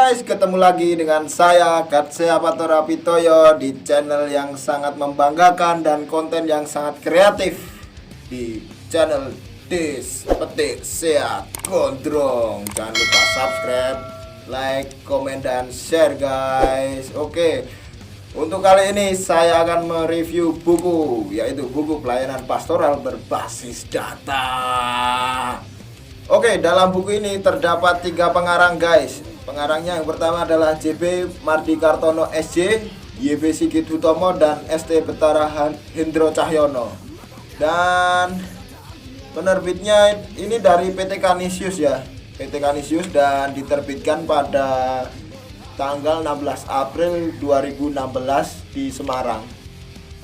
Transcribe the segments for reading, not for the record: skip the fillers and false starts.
guys, ketemu lagi dengan saya Katsea Patora Pitoyo di channel yang sangat membanggakan dan konten yang sangat kreatif di channel Dis Petik Sehat Gondrong. Jangan lupa subscribe, like, komen, dan share guys. Oke, untuk kali ini saya akan mereview buku, yaitu buku pelayanan pastoral berbasis data. Oke, dalam buku ini terdapat 3 pengarang guys. Pengarangnya yang pertama adalah JB Mardikartono SJ, YB Sigit Hutomo, dan ST Betara Hendro Cahyono. Dan penerbitnya ini dari PT Canisius ya, PT Canisius, dan diterbitkan pada tanggal 16 April 2016 di Semarang.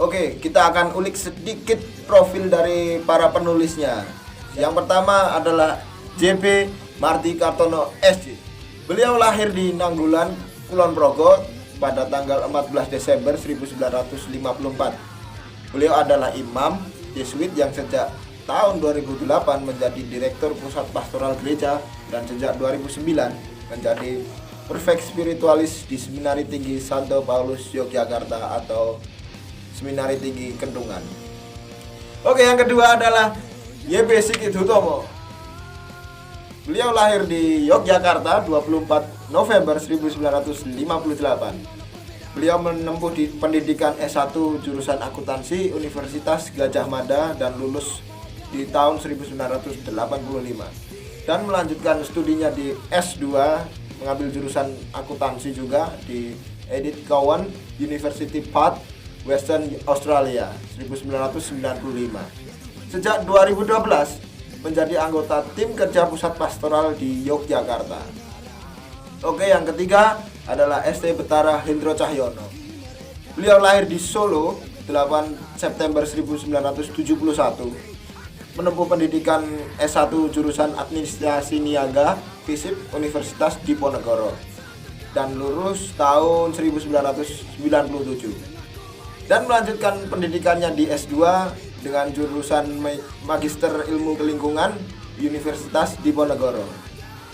Oke, kita akan ulik sedikit profil dari para penulisnya. Yang pertama adalah JB Mardikartono SJ. Beliau lahir di Nanggulan, Kulon Progo pada tanggal 14 Desember 1954. Beliau adalah imam Yesuit yang sejak tahun 2008 menjadi Direktur Pusat Pastoral Gereja dan sejak 2009 menjadi Prefek Spiritualis di Seminari Tinggi Santo Paulus Yogyakarta atau Seminari Tinggi Kendungan. Oke, yang kedua adalah YB Sigit Hutomo. Beliau lahir di Yogyakarta 24 November 1958. Beliau menempuh di pendidikan S1 jurusan akuntansi Universitas Gadjah Mada dan lulus di tahun 1985 dan melanjutkan studinya di S2 mengambil jurusan akuntansi juga di Edith Cowan University Perth, Western Australia 1995. Sejak 2012 menjadi anggota tim kerja pusat pastoral di Yogyakarta. Oke, yang ketiga adalah ST Betara Hendro Cahyono. Beliau lahir di Solo 8 September 1971. Menempuh pendidikan S1 jurusan Administrasi Niaga FISIP Universitas Diponegoro dan lulus tahun 1997. Dan melanjutkan pendidikannya di S2 dengan jurusan Magister Ilmu Lingkungan Universitas Diponegoro.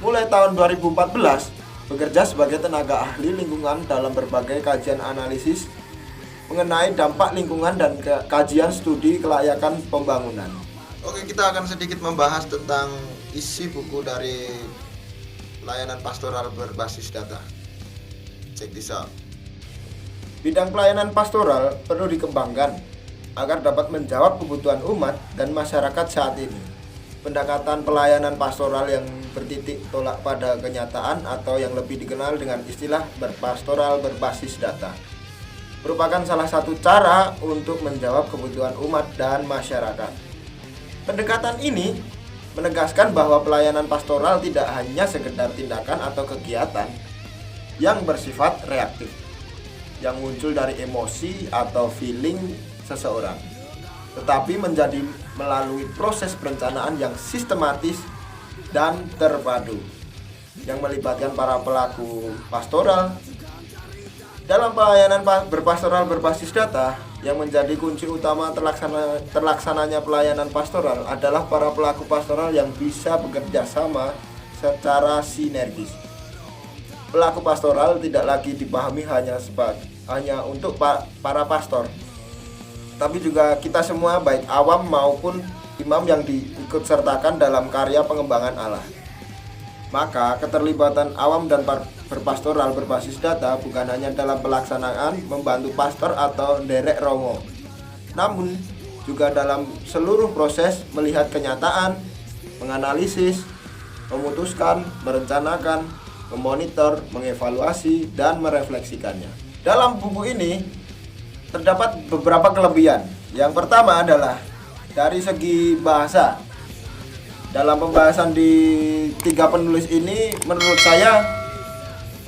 Mulai tahun 2014 bekerja sebagai tenaga ahli lingkungan dalam berbagai kajian analisis mengenai dampak lingkungan dan kajian studi kelayakan pembangunan. Oke, kita akan sedikit membahas tentang isi buku dari pelayanan pastoral berbasis data. Check this out. Bidang pelayanan pastoral perlu dikembangkan agar dapat menjawab kebutuhan umat dan masyarakat saat ini. Pendekatan pelayanan pastoral yang bertitik tolak pada kenyataan atau yang lebih dikenal dengan istilah berpastoral berbasis data merupakan salah satu cara untuk menjawab kebutuhan umat dan masyarakat. Pendekatan ini menegaskan bahwa pelayanan pastoral tidak hanya sekedar tindakan atau kegiatan yang bersifat reaktif, yang muncul dari emosi atau feeling seseorang, tetapi menjadi melalui proses perencanaan yang sistematis dan terpadu yang melibatkan para pelaku pastoral. Dalam pelayanan berpastoral berbasis data, yang menjadi kunci utama terlaksananya pelayanan pastoral adalah para pelaku pastoral yang bisa bekerja sama secara sinergis. Pelaku pastoral tidak lagi dipahami hanya untuk para pastor, tapi juga kita semua, baik awam maupun imam yang diikut sertakan dalam karya pengembangan Allah. Maka keterlibatan awam dan berpastoral berbasis data bukan hanya dalam pelaksanaan membantu pastor atau derek romo, namun juga dalam seluruh proses melihat kenyataan, menganalisis, memutuskan, merencanakan, memonitor, mengevaluasi, dan merefleksikannya. Dalam buku ini terdapat beberapa kelebihan. Yang pertama adalah dari segi bahasa. Dalam pembahasan di 3 penulis ini, menurut saya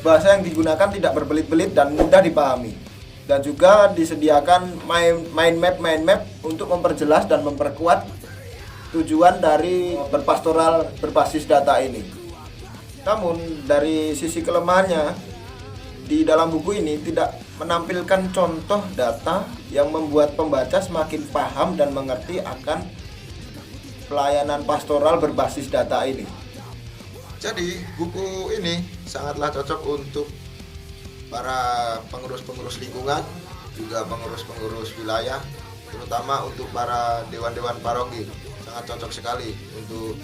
bahasa yang digunakan tidak berbelit-belit dan mudah dipahami. Dan juga disediakan mind map untuk memperjelas dan memperkuat tujuan dari berpastoral berbasis data ini. Namun dari sisi kelemahannya, di dalam buku ini tidak menampilkan contoh data yang membuat pembaca semakin paham dan mengerti akan pelayanan pastoral berbasis data ini. Jadi buku ini sangatlah cocok untuk para pengurus-pengurus lingkungan, juga pengurus-pengurus wilayah, terutama untuk para dewan-dewan paroki. Sangat cocok sekali untuk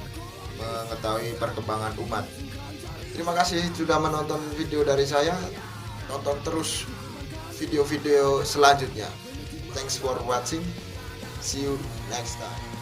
mengetahui perkembangan umat. Terima kasih sudah menonton video dari saya. Tonton terus video-video selanjutnya. Thanks for watching. See you next time.